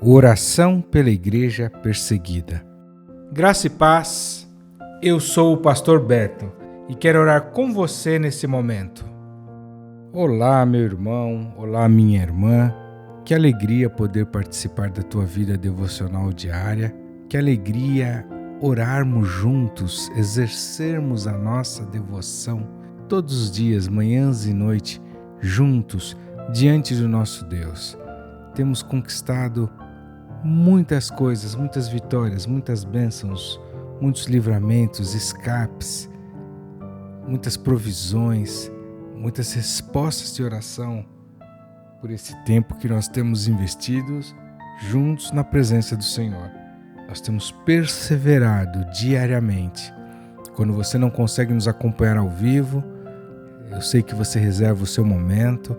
Oração pela Igreja Perseguida. Graça e paz, eu sou o pastor Beto e quero orar com você nesse momento. Olá, meu irmão, olá, minha irmã, que alegria poder participar da tua vida devocional diária, que alegria orarmos juntos, exercermos a nossa devoção todos os dias, manhãs e noite, juntos, diante do nosso Deus. Temos conquistado muitas coisas, muitas vitórias, muitas bênçãos, muitos livramentos, escapes, muitas provisões, muitas respostas de oração por esse tempo que nós temos investido juntos na presença do Senhor. Nós temos perseverado diariamente. Quando você não consegue nos acompanhar ao vivo, eu sei que você reserva o seu momento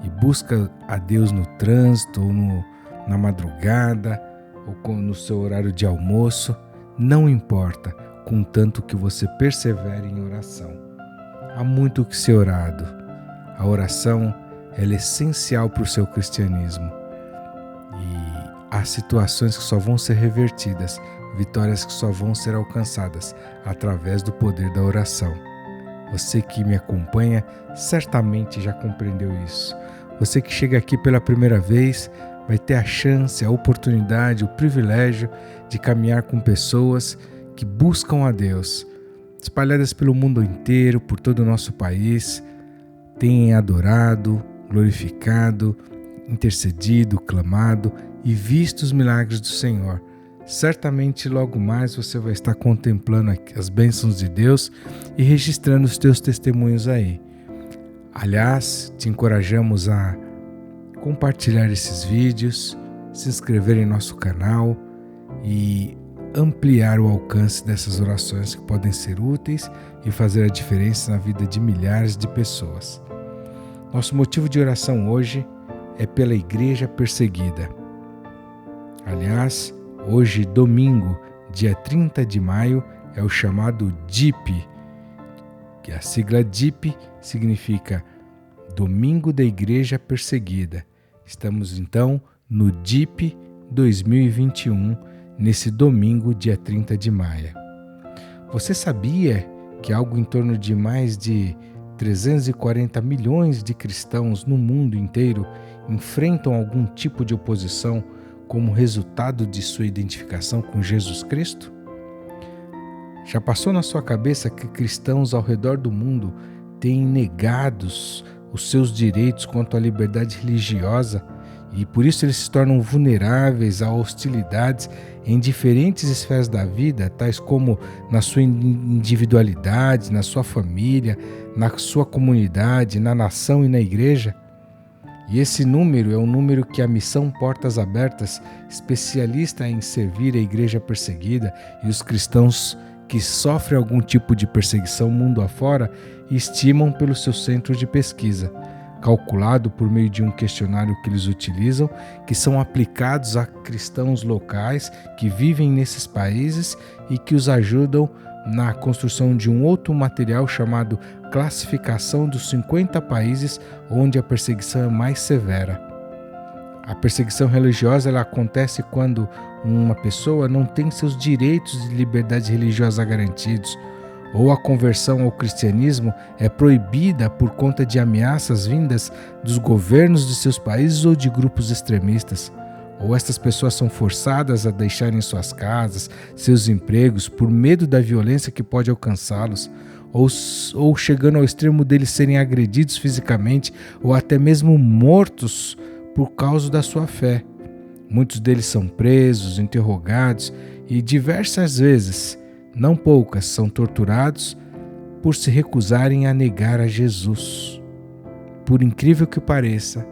e busca a Deus no trânsito ou na madrugada ou no seu horário de almoço, não importa, contanto que você persevere em oração. Há muito que ser orado. A oração ela é essencial para o seu cristianismo e há situações que só vão ser revertidas, vitórias que só vão ser alcançadas através do poder da oração. Você que me acompanha certamente já compreendeu isso. Você que chega aqui pela primeira vez vai ter a chance, a oportunidade, o privilégio de caminhar com pessoas que buscam a Deus, espalhadas pelo mundo inteiro, por todo o nosso país, têm adorado, glorificado, intercedido, clamado e visto os milagres do Senhor. Certamente logo mais você vai estar contemplando as bênçãos de Deus e registrando os teus testemunhos aí. Aliás, te encorajamos a compartilhar esses vídeos, se inscrever em nosso canal e ampliar o alcance dessas orações que podem ser úteis e fazer a diferença na vida de milhares de pessoas. Nosso motivo de oração hoje é pela Igreja Perseguida. Aliás, hoje, domingo, dia 30 de maio, é o chamado DIP, que a sigla DIP significa Domingo da Igreja Perseguida. Estamos então no DIP 2021, nesse domingo, dia 30 de maio. Você sabia que algo em torno de mais de 340 milhões de cristãos no mundo inteiro enfrentam algum tipo de oposição como resultado de sua identificação com Jesus Cristo? Já passou na sua cabeça que cristãos ao redor do mundo têm negados os seus direitos quanto à liberdade religiosa e por isso eles se tornam vulneráveis a hostilidades em diferentes esferas da vida, tais como na sua individualidade, na sua família, na sua comunidade, na nação e na igreja? E esse número é um número que a Missão Portas Abertas, especialista em servir a igreja perseguida e os cristãos que sofrem algum tipo de perseguição mundo afora, estimam pelo seu centro de pesquisa, calculado por meio de um questionário que eles utilizam, que são aplicados a cristãos locais que vivem nesses países e que os ajudam na construção de um outro material chamado Classificação dos 50 países onde a perseguição é mais severa. A perseguição religiosa ela acontece quando uma pessoa não tem seus direitos de liberdade religiosa garantidos, ou a conversão ao cristianismo é proibida por conta de ameaças vindas dos governos de seus países ou de grupos extremistas, ou estas pessoas são forçadas a deixarem suas casas, seus empregos, por medo da violência que pode alcançá-los, ou chegando ao extremo deles serem agredidos fisicamente ou até mesmo mortos por causa da sua fé. Muitos deles são presos, interrogados e diversas vezes, não poucas, são torturados por se recusarem a negar a Jesus. Por incrível que pareça,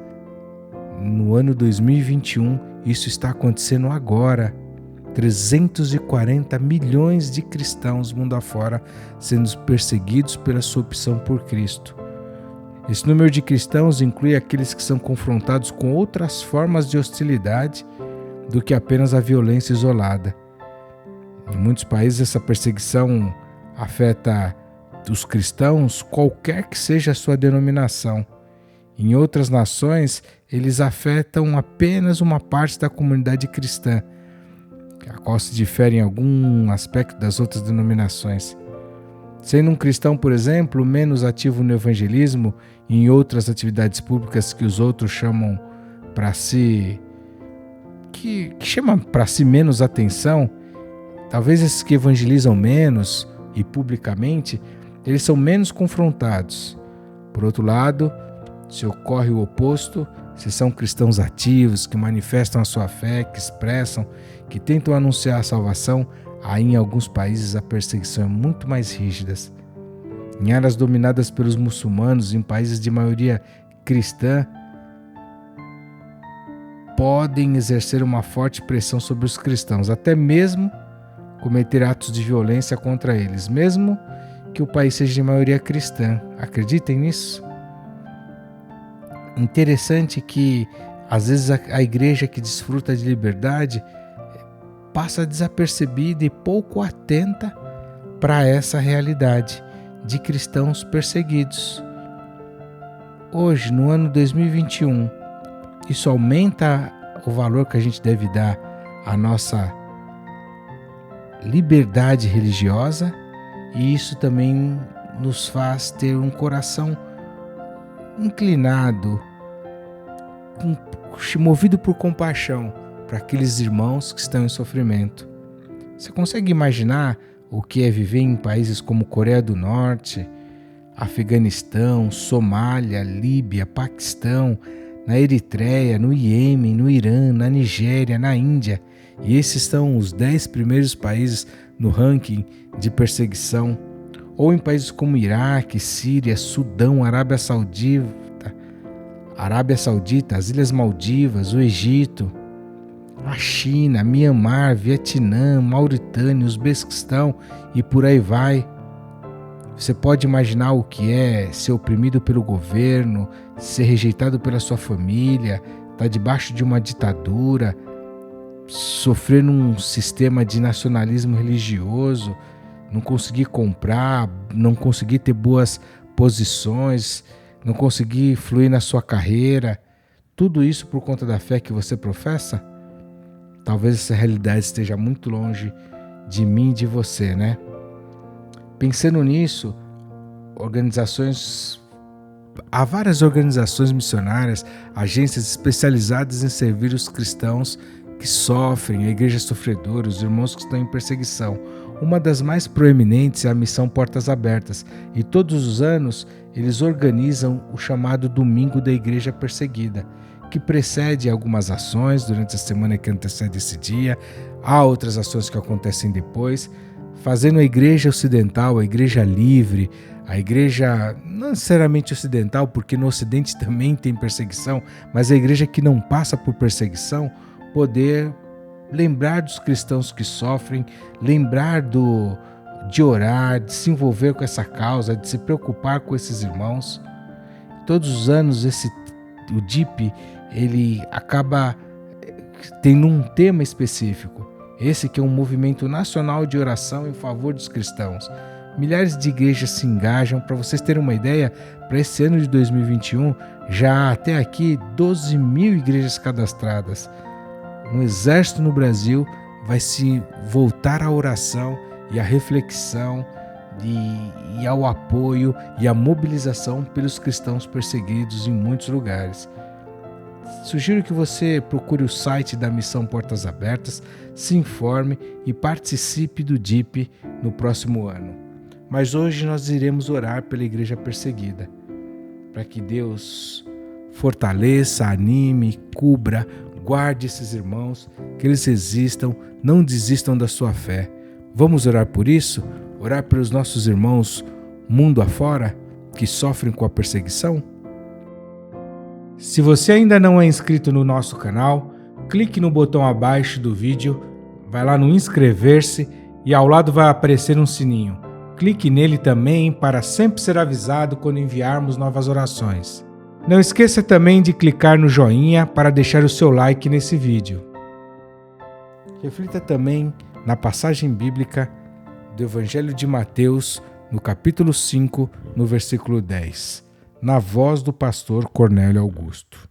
no ano 2021, isso está acontecendo agora. 340 milhões de cristãos mundo afora sendo perseguidos pela sua opção por Cristo. Esse número de cristãos inclui aqueles que são confrontados com outras formas de hostilidade do que apenas a violência isolada. Em muitos países essa perseguição afeta os cristãos, qualquer que seja a sua denominação, Em outras nações, eles afetam apenas uma parte da comunidade cristã, a qual se difere em algum aspecto das outras denominações. Sendo um cristão, por exemplo, menos ativo no evangelismo e em outras atividades públicas que os outros chamam para si, que chamam para si menos atenção, talvez esses que evangelizam menos e publicamente, eles são menos confrontados. Por outro lado, se ocorre o oposto, se são cristãos ativos, que manifestam a sua fé, que expressam, que tentam anunciar a salvação, aí em alguns países a perseguição é muito mais rígida. Em áreas dominadas pelos muçulmanos, em países de maioria cristã, podem exercer uma forte pressão sobre os cristãos, até mesmo cometer atos de violência contra eles, mesmo que o país seja de maioria cristã. Acreditem nisso? Interessante que, às vezes, a igreja que desfruta de liberdade passa desapercebida e pouco atenta para essa realidade de cristãos perseguidos. Hoje, no ano 2021, isso aumenta o valor que a gente deve dar à nossa liberdade religiosa, e isso também nos faz ter um coração inclinado, movido por compaixão para aqueles irmãos que estão em sofrimento. Você consegue imaginar o que é viver em países como Coreia do Norte, Afeganistão, Somália, Líbia, Paquistão, na Eritreia, no Iêmen, no Irã, na Nigéria, na Índia? E esses são os 10 primeiros países no ranking de perseguição. Ou em países como Iraque, Síria, Sudão, Arábia Saudita, as Ilhas Maldivas, o Egito, a China, Mianmar, Vietnã, Mauritânia, Uzbequistão e por aí vai. Você pode imaginar o que é ser oprimido pelo governo, ser rejeitado pela sua família, estar debaixo de uma ditadura, sofrer num sistema de nacionalismo religioso, não conseguir comprar, não conseguir ter boas posições, não conseguir fluir na sua carreira, tudo isso por conta da fé que você professa? Talvez essa realidade esteja muito longe de mim e de você, né? Pensando nisso, há várias organizações missionárias, agências especializadas em servir os cristãos que sofrem, a igreja sofredora, os irmãos que estão em perseguição. Uma das mais proeminentes é a Missão Portas Abertas, e todos os anos eles organizam o chamado Domingo da Igreja Perseguida, que precede algumas ações durante a semana que antecede esse dia. Há outras ações que acontecem depois, fazendo a igreja ocidental, a igreja livre, a igreja não necessariamente ocidental, porque no ocidente também tem perseguição, mas a igreja que não passa por perseguição, poder lembrar dos cristãos que sofrem, lembrar de orar, de se envolver com essa causa, de se preocupar com esses irmãos. Todos os anos o DIP ele acaba tendo um tema específico. Esse que é um movimento nacional de oração em favor dos cristãos. Milhares de igrejas se engajam. Para vocês terem uma ideia, para esse ano de 2021, já há até aqui 12 mil igrejas cadastradas. Um exército no Brasil vai se voltar à oração e à reflexão e ao apoio e à mobilização pelos cristãos perseguidos em muitos lugares. Sugiro que você procure o site da Missão Portas Abertas, se informe e participe do DIP no próximo ano. Mas hoje nós iremos orar pela igreja perseguida, para que Deus fortaleça, anime, cubra, guarde esses irmãos, que eles resistam, não desistam da sua fé. Vamos orar por isso? Orar pelos nossos irmãos mundo afora que sofrem com a perseguição? Se você ainda não é inscrito no nosso canal, clique no botão abaixo do vídeo, vai lá no inscrever-se e ao lado vai aparecer um sininho. Clique nele também para sempre ser avisado quando enviarmos novas orações. Não esqueça também de clicar no joinha para deixar o seu like nesse vídeo. Reflita também na passagem bíblica do Evangelho de Mateus, no capítulo 5, no versículo 10. na voz do pastor Cornélio Augusto.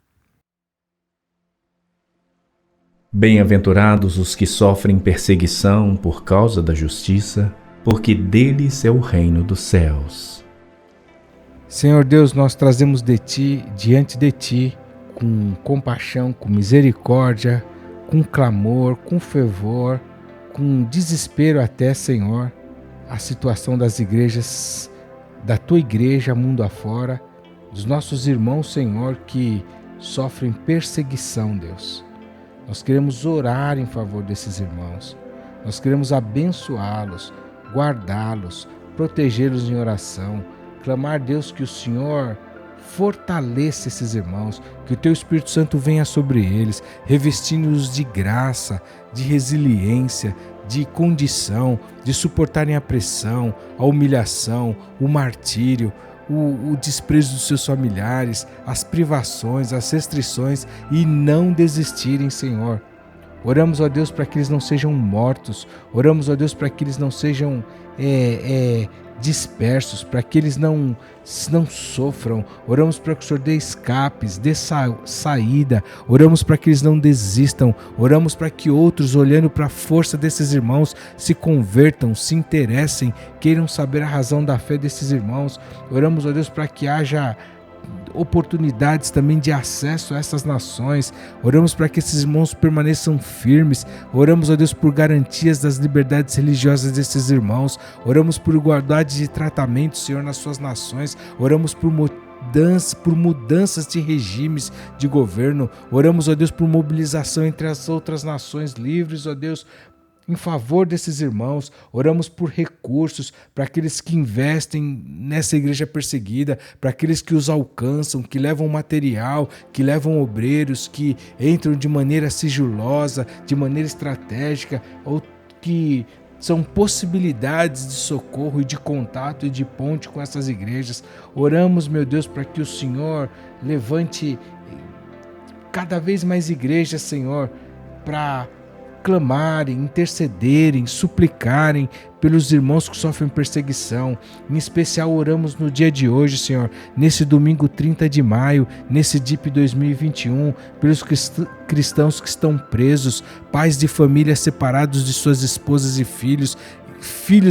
Bem-aventurados os que sofrem perseguição por causa da justiça, porque deles é o reino dos céus. Senhor Deus, nós trazemos diante de Ti, com compaixão, com misericórdia, com clamor, com fervor, com desespero até, Senhor, a situação das igrejas, da Tua igreja mundo afora, dos nossos irmãos, Senhor, que sofrem perseguição, Deus. Nós queremos orar em favor desses irmãos. Nós queremos abençoá-los, guardá-los, protegê-los em oração. Clamar, Deus, que o Senhor fortaleça esses irmãos, que o Teu Espírito Santo venha sobre eles, revestindo-os de graça, de resiliência, de condição, de suportarem a pressão, a humilhação, o martírio, o desprezo dos seus familiares, as privações, as restrições e não desistirem, Senhor. Oramos, ó Deus, para que eles não sejam mortos. Oramos, ó Deus, para que eles não sejam dispersos, para que eles não sofram. Oramos para que o Senhor dê escapes, dê saída. Oramos para que eles não desistam. Oramos para que outros, olhando para a força desses irmãos, se convertam, se interessem, queiram saber a razão da fé desses irmãos. Oramos, ó Deus, para que haja oportunidades também de acesso a essas nações. Oramos para que esses irmãos permaneçam firmes. Oramos, ó Deus, por garantias das liberdades religiosas desses irmãos. Oramos por igualdade de tratamento, Senhor, nas suas nações. Oramos por mudanças de regimes de governo. Oramos, ó Deus, por mobilização entre as outras nações livres, ó Deus, em favor desses irmãos. Oramos por recursos para aqueles que investem nessa igreja perseguida, para aqueles que os alcançam, que levam material, que levam obreiros, que entram de maneira sigilosa, de maneira estratégica, ou que são possibilidades de socorro e de contato e de ponte com essas igrejas. Oramos, meu Deus, para que o Senhor levante cada vez mais igrejas, Senhor, para clamarem, intercederem, suplicarem pelos irmãos que sofrem perseguição. Em especial, oramos no dia de hoje, Senhor, nesse domingo 30 de maio, nesse DIP 2021, pelos cristãos que estão presos, pais de família separados de suas esposas e filhos,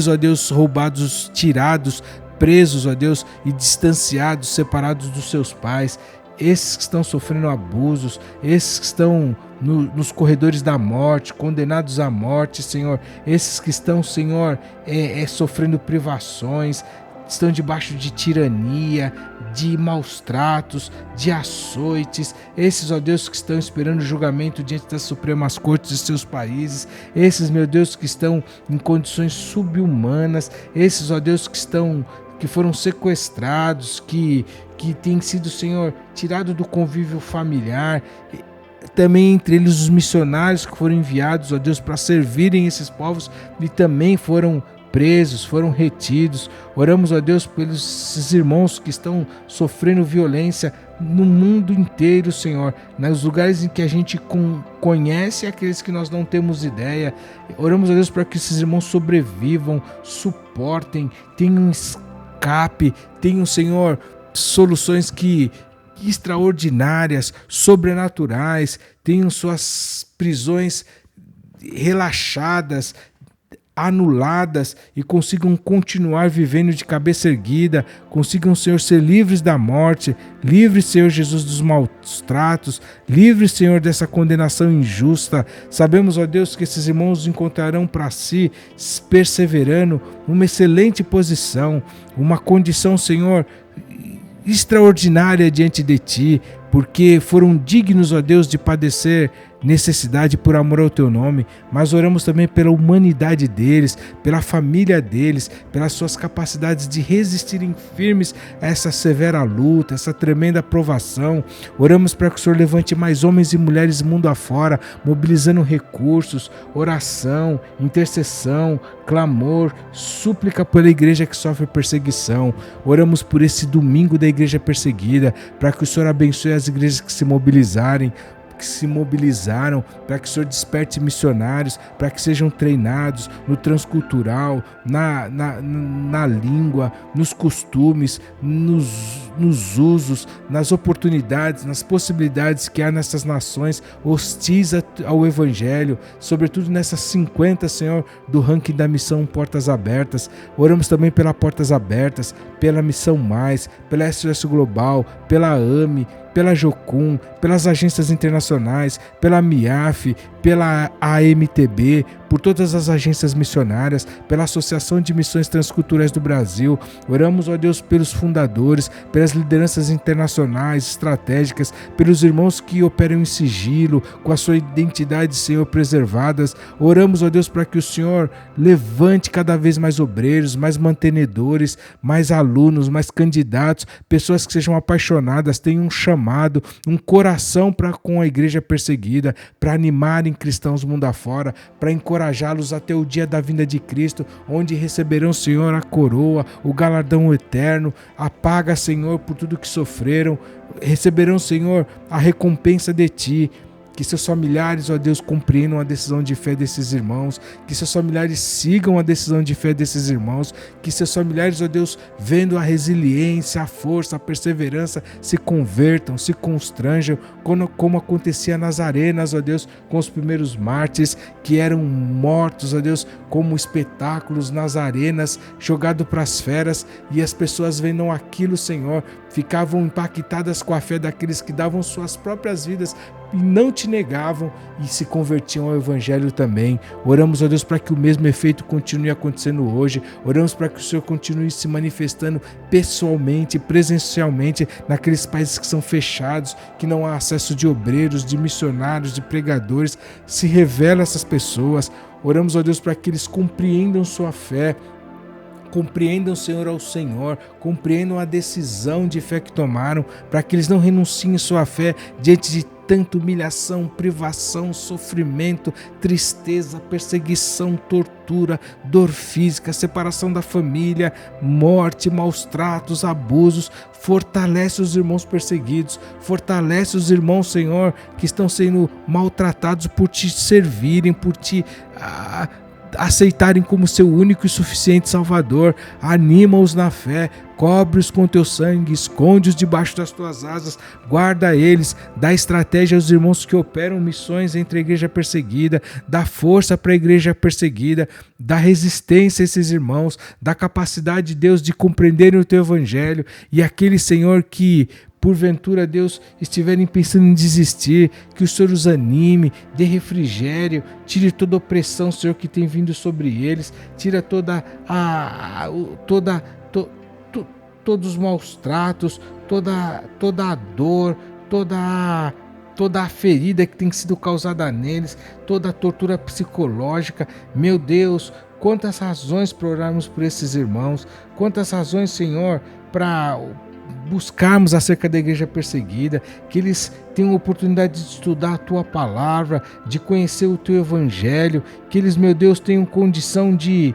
ó Deus, roubados, tirados, presos, ó Deus, e distanciados, separados dos seus pais. Esses que estão sofrendo abusos, esses que estão nos corredores da morte, condenados à morte, Senhor, esses que estão, Senhor, sofrendo privações, estão debaixo de tirania, de maus tratos, de açoites, esses, ó Deus, que estão esperando julgamento diante das Supremas Cortes de seus países, esses, meu Deus, que estão em condições subhumanas, esses, ó Deus, que foram sequestrados, que têm sido, Senhor, tirado do convívio familiar, também entre eles os missionários que foram enviados, ó Deus, para servirem esses povos e também foram presos, foram retidos. Oramos, ó Deus, pelos irmãos que estão sofrendo violência no mundo inteiro, Senhor, nos lugares em que a gente conhece e aqueles que nós não temos ideia. Oramos, ó Deus, para que esses irmãos sobrevivam, suportem, tenham escape, tenham, Senhor, soluções extraordinárias, sobrenaturais, tenham suas prisões relaxadas, anuladas e consigam continuar vivendo de cabeça erguida, consigam, Senhor, ser livres da morte, livres, Senhor Jesus, dos maus tratos, livres, Senhor, dessa condenação injusta. Sabemos, ó Deus, que esses irmãos encontrarão para si, perseverando, uma excelente posição, uma condição, Senhor, extraordinária diante de Ti, porque foram dignos, ó Deus, de padecer necessidade por amor ao Teu nome, mas oramos também pela humanidade deles, pela família deles, pelas suas capacidades de resistirem firmes a essa severa luta, essa tremenda provação. Oramos para que o Senhor levante mais homens e mulheres mundo afora, mobilizando recursos, oração, intercessão, clamor, súplica pela igreja que sofre perseguição. Oramos por esse domingo da igreja perseguida, para que o Senhor abençoe as igrejas que se mobilizarem, que se mobilizaram para que o Senhor desperte missionários, para que sejam treinados no transcultural, na língua, nos costumes, nos usos, nas oportunidades, nas possibilidades que há nessas nações hostis ao Evangelho, sobretudo nessas 50, Senhor, do ranking da missão Portas Abertas. Oramos também pela Portas Abertas, pela Missão Mais, pela SOS Global, pela AME, pela Jocum, pelas agências internacionais, pela MIAF, pela AMTB, por todas as agências missionárias, pela Associação de Missões Transculturais do Brasil. Oramos, ó Deus, pelos fundadores, pelas lideranças internacionais, estratégicas, pelos irmãos que operam em sigilo, com a sua identidade, Senhor, preservadas. Oramos, ó Deus, para que o Senhor levante cada vez mais obreiros, mais mantenedores, mais alunos, mais candidatos, pessoas que sejam apaixonadas, tenham um chamado, um coração com a igreja perseguida, para animarem cristãos mundo afora, para encorajá-los até o dia da vinda de Cristo, onde receberão, Senhor, a coroa, o galardão eterno, a paga, Senhor, por tudo que sofreram, receberão, Senhor, a recompensa de Ti. Que seus familiares, ó Deus, compreendam a decisão de fé desses irmãos, que seus familiares sigam a decisão de fé desses irmãos, que seus familiares, ó Deus, vendo a resiliência, a força, a perseverança, se convertam, se constranjam, como acontecia nas arenas, ó Deus, com os primeiros mártires que eram mortos, ó Deus, como espetáculos nas arenas, jogados para as feras, e as pessoas vendo aquilo, Senhor, ficavam impactadas com a fé daqueles que davam suas próprias vidas e não te negavam e se convertiam ao Evangelho também. Oramos, ó Deus, para que o mesmo efeito continue acontecendo hoje. Oramos para que o Senhor continue se manifestando pessoalmente, presencialmente, naqueles países que são fechados, que não há acesso de obreiros, de missionários, de pregadores. Se revela essas pessoas. Oramos, ó Deus, para que eles compreendam sua fé, compreendam, Senhor, ao Senhor, compreendam a decisão de fé que tomaram, para que eles não renunciem sua fé diante de tanta humilhação, privação, sofrimento, tristeza, perseguição, tortura, dor física, separação da família, morte, maus tratos, abusos. Fortalece os irmãos perseguidos, fortalece os irmãos, Senhor, que estão sendo maltratados por Te servirem, por Te aceitarem como seu único e suficiente Salvador. Anima-os na fé, cobre-os com teu sangue, esconde-os debaixo das tuas asas, guarda eles, dá estratégia aos irmãos que operam missões entre a igreja perseguida, dá força para a igreja perseguida, dá resistência a esses irmãos, dá capacidade de Deus de compreenderem o teu evangelho, e aquele, Senhor, que porventura, Deus, estiverem pensando em desistir, que o Senhor os anime, dê refrigério, tire toda a opressão, Senhor, que tem vindo sobre eles, tira todos os maus tratos, toda a dor, toda a ferida que tem sido causada neles, toda a tortura psicológica. Meu Deus, quantas razões para orarmos por esses irmãos, quantas razões, Senhor, para buscarmos acerca da igreja perseguida, que eles tenham oportunidade de estudar a Tua palavra, de conhecer o Teu evangelho, que eles, meu Deus, tenham condição de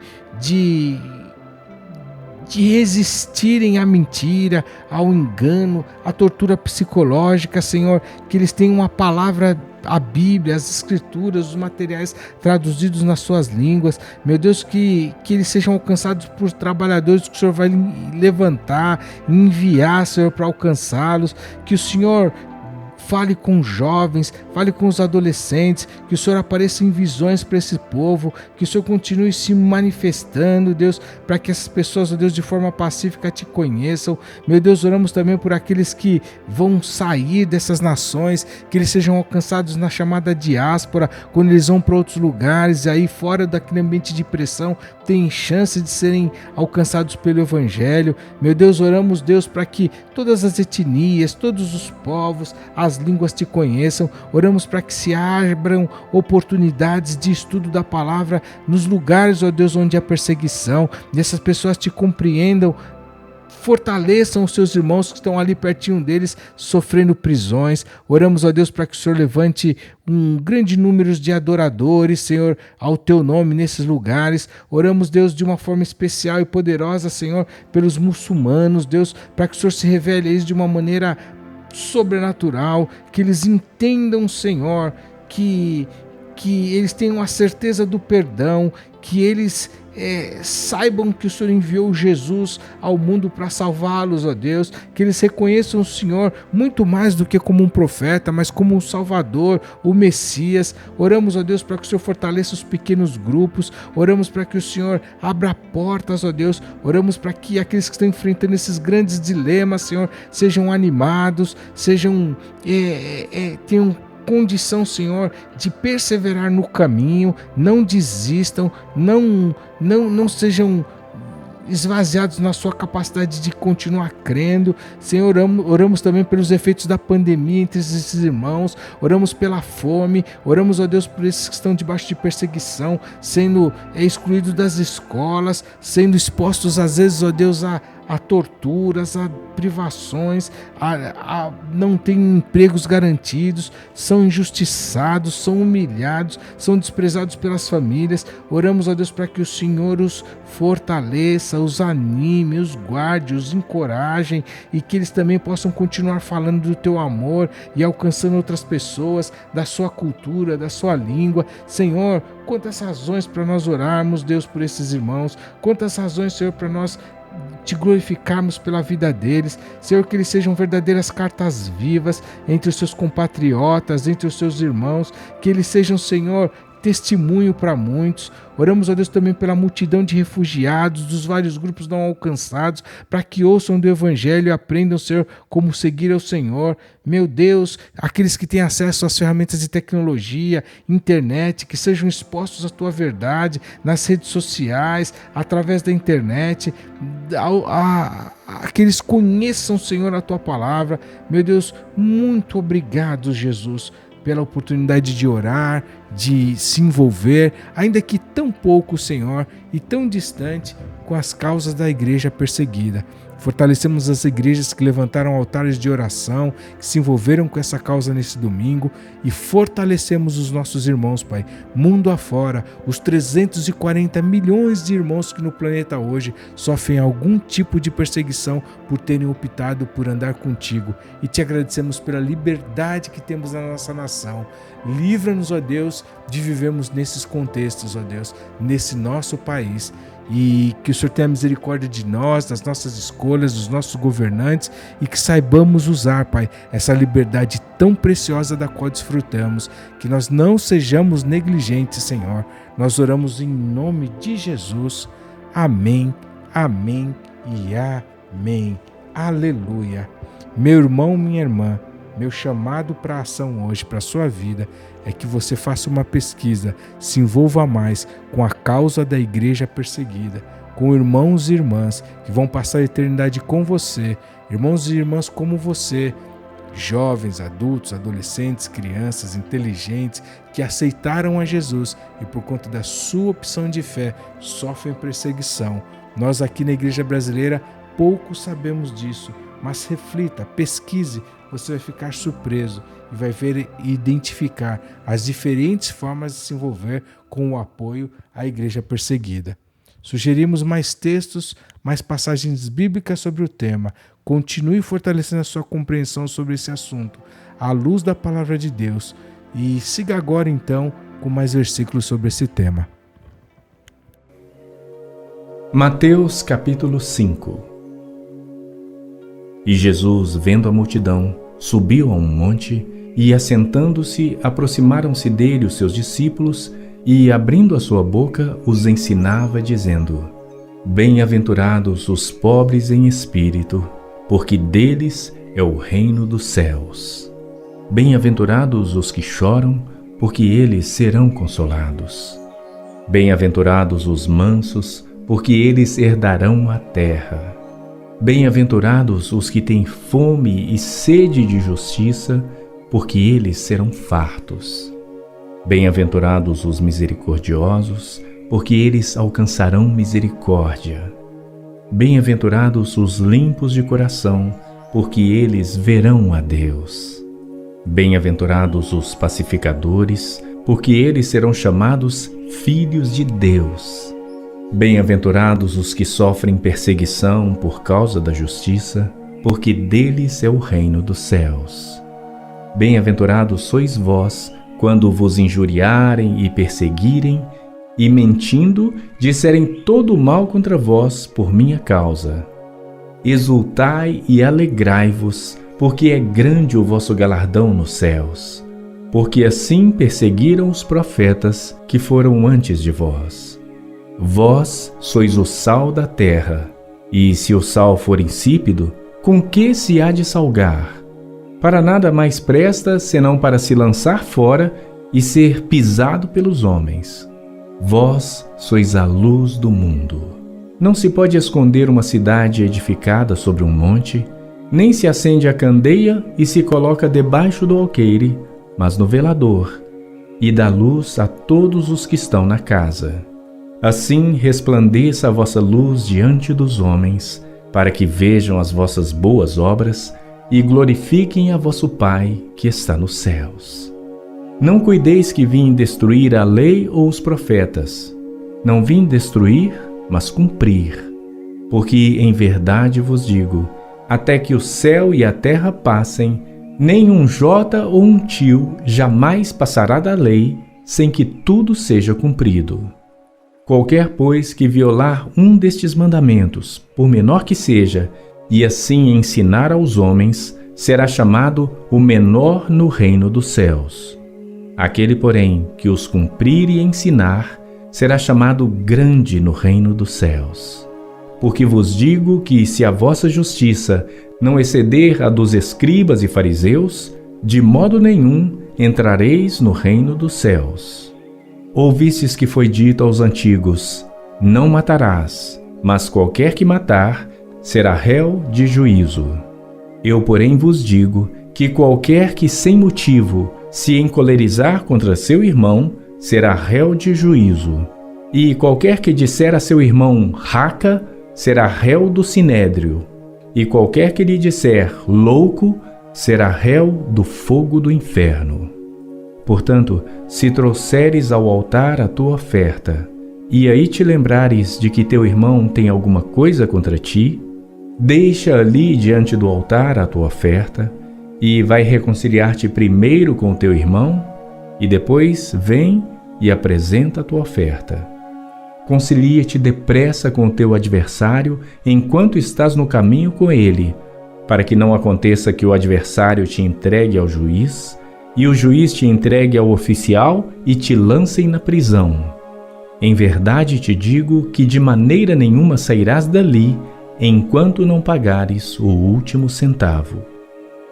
resistirem à mentira, ao engano, à tortura psicológica, Senhor, que eles tenham a palavra, a Bíblia, as Escrituras, os materiais traduzidos nas suas línguas. Meu Deus, que eles sejam alcançados por trabalhadores que o Senhor vai levantar, enviar, Senhor, para alcançá-los, que o Senhor fale com os jovens, fale com os adolescentes, que o Senhor apareça em visões para esse povo, que o Senhor continue se manifestando, Deus, para que essas pessoas, ó Deus, de forma pacífica Te conheçam. Meu Deus, oramos também por aqueles que vão sair dessas nações, que eles sejam alcançados na chamada diáspora, quando eles vão para outros lugares, aí fora daquele ambiente de pressão, têm chance de serem alcançados pelo Evangelho. Meu Deus, oramos, Deus, para que todas as etnias, todos os povos, as línguas Te conheçam. Oramos para que se abram oportunidades de estudo da palavra nos lugares, ó Deus, onde há perseguição, e essas pessoas Te compreendam. Fortaleçam os seus irmãos que estão ali pertinho deles, sofrendo prisões. Oramos, ó Deus, para que o Senhor levante um grande número de adoradores, Senhor, ao Teu nome nesses lugares. Oramos, Deus, de uma forma especial e poderosa, Senhor, pelos muçulmanos, Deus, para que o Senhor se revele a eles de uma maneira sobrenatural, que eles entendam, Senhor, que eles tenham a certeza do perdão, que eles saibam que o Senhor enviou Jesus ao mundo para salvá-los, ó Deus, que eles reconheçam o Senhor muito mais do que como um profeta, mas como um Salvador, o Messias. Oramos, ó Deus, para que o Senhor fortaleça os pequenos grupos, oramos para que o Senhor abra portas, ó Deus, oramos para que aqueles que estão enfrentando esses grandes dilemas, Senhor, sejam animados, tenham condição, Senhor, de perseverar no caminho, não desistam, não sejam esvaziados na sua capacidade de continuar crendo. Senhor, oramos também pelos efeitos da pandemia entre esses irmãos, oramos pela fome, oramos, ó Deus, por esses que estão debaixo de perseguição, sendo excluídos das escolas, sendo expostos às vezes, ó Deus, a torturas, a privações, não têm empregos garantidos, são injustiçados, são humilhados, são desprezados pelas famílias. Oramos, ó Deus, para que o Senhor os fortaleça, os anime, os guarde, os encoraje e que eles também possam continuar falando do teu amor e alcançando outras pessoas, da sua cultura, da sua língua. Senhor, quantas razões para nós orarmos, Deus, por esses irmãos, quantas razões, Senhor, para nós te glorificarmos pela vida deles, Senhor, que eles sejam verdadeiras cartas vivas entre os seus compatriotas, entre os seus irmãos, que eles sejam, Senhor, testemunho para muitos. Oramos, ó Deus, também pela multidão de refugiados, dos vários grupos não alcançados, para que ouçam do Evangelho e aprendam, Senhor, como seguir ao Senhor. Meu Deus, aqueles que têm acesso às ferramentas de tecnologia, internet, que sejam expostos à Tua verdade, nas redes sociais, através da internet, que eles conheçam, Senhor, a Tua palavra. Meu Deus, muito obrigado, Jesus, pela oportunidade de orar, de se envolver, ainda que tão pouco, Senhor, e tão distante, com as causas da igreja perseguida. Fortalecemos as igrejas que levantaram altares de oração, que se envolveram com essa causa nesse domingo, e fortalecemos os nossos irmãos, Pai, mundo afora, os 340 milhões de irmãos que no planeta hoje sofrem algum tipo de perseguição por terem optado por andar contigo. E te agradecemos pela liberdade que temos na nossa nação. Livra-nos, ó Deus, de vivermos nesses contextos, ó Deus, nesse nosso país. E que o Senhor tenha misericórdia de nós, das nossas escolhas, dos nossos governantes, e que saibamos usar, Pai, essa liberdade tão preciosa da qual desfrutamos, que nós não sejamos negligentes, Senhor. Nós oramos em nome de Jesus. Amém, amém e amém. Aleluia. Meu irmão, minha irmã, meu chamado para a ação hoje, para a sua vida, é que você faça uma pesquisa, se envolva mais com a causa da igreja perseguida, com irmãos e irmãs que vão passar a eternidade com você, irmãos e irmãs como você, jovens, adultos, adolescentes, crianças, inteligentes, que aceitaram a Jesus e por conta da sua opção de fé sofrem perseguição. Nós aqui na Igreja Brasileira pouco sabemos disso, mas reflita, pesquise, você vai ficar surpreso e vai ver e identificar as diferentes formas de se envolver com o apoio à igreja perseguida. Sugerimos mais textos, mais passagens bíblicas sobre o tema. Continue fortalecendo a sua compreensão sobre esse assunto, à luz da palavra de Deus. E siga agora então com mais versículos sobre esse tema. Mateus capítulo 5. E Jesus, vendo a multidão, subiu a um monte e, assentando-se, aproximaram-se dele os seus discípulos e, abrindo a sua boca, os ensinava, dizendo: Bem-aventurados os pobres em espírito, porque deles é o reino dos céus. Bem-aventurados os que choram, porque eles serão consolados. Bem-aventurados os mansos, porque eles herdarão a terra. Bem-aventurados os que têm fome e sede de justiça, porque eles serão fartos. Bem-aventurados os misericordiosos, porque eles alcançarão misericórdia. Bem-aventurados os limpos de coração, porque eles verão a Deus. Bem-aventurados os pacificadores, porque eles serão chamados filhos de Deus. Bem-aventurados os que sofrem perseguição por causa da justiça, porque deles é o reino dos céus. Bem-aventurados sois vós, quando vos injuriarem e perseguirem, e mentindo, disserem todo o mal contra vós por minha causa. Exultai e alegrai-vos, porque é grande o vosso galardão nos céus. Porque assim perseguiram os profetas que foram antes de vós. Vós sois o sal da terra, e se o sal for insípido, com que se há de salgar? Para nada mais presta, senão para se lançar fora e ser pisado pelos homens. Vós sois a luz do mundo. Não se pode esconder uma cidade edificada sobre um monte, nem se acende a candeia e se coloca debaixo do alqueire, mas no velador, e dá luz a todos os que estão na casa. Assim resplandeça a vossa luz diante dos homens, para que vejam as vossas boas obras e glorifiquem a vosso Pai que está nos céus. Não cuideis que vim destruir a lei ou os profetas. Não vim destruir, mas cumprir. Porque em verdade vos digo, até que o céu e a terra passem, nem um jota ou um tio jamais passará da lei, sem que tudo seja cumprido. Qualquer, pois, que violar um destes mandamentos, por menor que seja, e assim ensinar aos homens, será chamado o menor no reino dos céus. Aquele, porém, que os cumprir e ensinar, será chamado grande no reino dos céus. Porque vos digo que, se a vossa justiça não exceder a dos escribas e fariseus, de modo nenhum entrareis no reino dos céus. Ouvistes que foi dito aos antigos: não matarás, mas qualquer que matar será réu de juízo. Eu, porém, vos digo que qualquer que sem motivo se encolerizar contra seu irmão será réu de juízo. E qualquer que disser a seu irmão raca será réu do sinédrio. E qualquer que lhe disser louco será réu do fogo do inferno. Portanto, se trouxeres ao altar a tua oferta, e aí te lembrares de que teu irmão tem alguma coisa contra ti, deixa ali diante do altar a tua oferta, e vai reconciliar-te primeiro com o teu irmão, e depois vem e apresenta a tua oferta. Concilia-te depressa com o teu adversário enquanto estás no caminho com ele, para que não aconteça que o adversário te entregue ao juiz, e o juiz te entregue ao oficial e te lancem na prisão. Em verdade te digo que de maneira nenhuma sairás dali, enquanto não pagares o último centavo.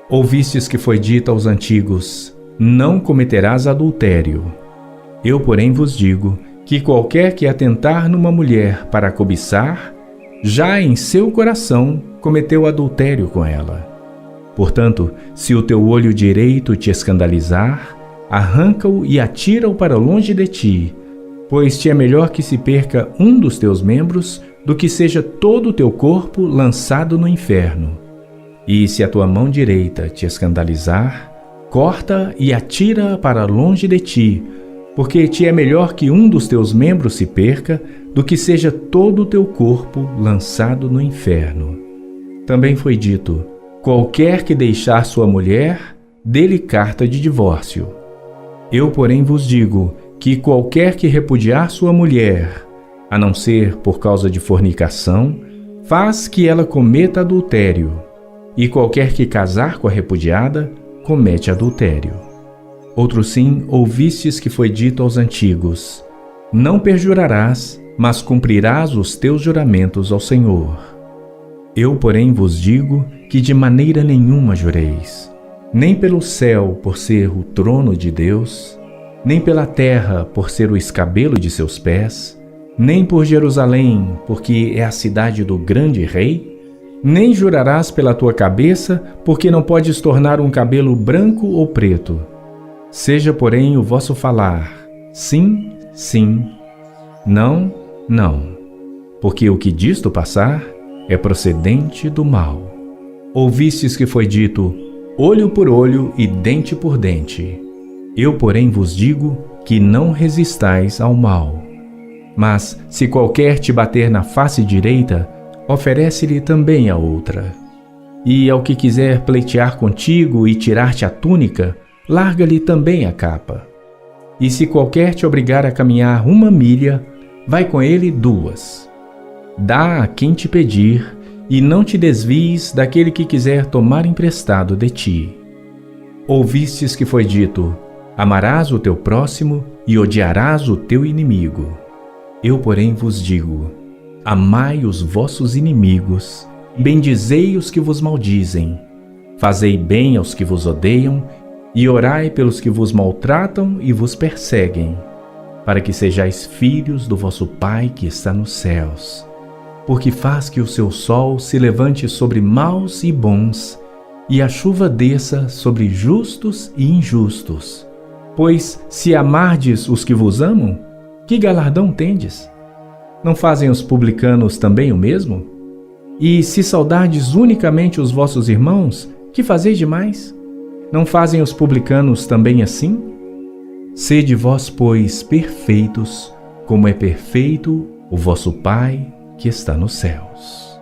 Ouvistes que foi dito aos antigos: não cometerás adultério. Eu, porém, vos digo que qualquer que atentar numa mulher para a cobiçar, já em seu coração cometeu adultério com ela. Portanto, se o teu olho direito te escandalizar, arranca-o e atira-o para longe de ti, pois te é melhor que se perca um dos teus membros do que seja todo o teu corpo lançado no inferno. E se a tua mão direita te escandalizar, corta e atira-a para longe de ti, porque te é melhor que um dos teus membros se perca do que seja todo o teu corpo lançado no inferno. Também foi dito: qualquer que deixar sua mulher, dê-lhe carta de divórcio. Eu, porém, vos digo que qualquer que repudiar sua mulher, a não ser por causa de fornicação, faz que ela cometa adultério, e qualquer que casar com a repudiada, comete adultério. Outro sim ouvistes que foi dito aos antigos: não perjurarás, mas cumprirás os teus juramentos ao Senhor. Eu, porém, vos digo que de maneira nenhuma jureis, nem pelo céu, por ser o trono de Deus, nem pela terra, por ser o escabelo de seus pés, nem por Jerusalém, porque é a cidade do grande rei, nem jurarás pela tua cabeça, porque não podes tornar um cabelo branco ou preto. Seja, porém, o vosso falar sim, sim, não, não, porque o que disto passar é procedente do mal. Ouvistes que foi dito: olho por olho e dente por dente. Eu, porém, vos digo que não resistais ao mal. Mas, se qualquer te bater na face direita, oferece-lhe também a outra. E ao que quiser pleitear contigo e tirar-te a túnica, larga-lhe também a capa. E se qualquer te obrigar a caminhar 1 milha, vai com ele 2. Dá a quem te pedir, e não te desvies daquele que quiser tomar emprestado de ti. Ouvistes que foi dito: amarás o teu próximo e odiarás o teu inimigo. Eu, porém, vos digo: amai os vossos inimigos, bendizei os que vos maldizem, fazei bem aos que vos odeiam, e orai pelos que vos maltratam e vos perseguem, para que sejais filhos do vosso Pai que está nos céus. Porque faz que o seu sol se levante sobre maus e bons, e a chuva desça sobre justos e injustos. Pois, se amardes os que vos amam, que galardão tendes? Não fazem os publicanos também o mesmo? E se saudardes unicamente os vossos irmãos, que fazeis demais? Não fazem os publicanos também assim? Sede vós, pois, perfeitos, como é perfeito o vosso Pai que está nos céus.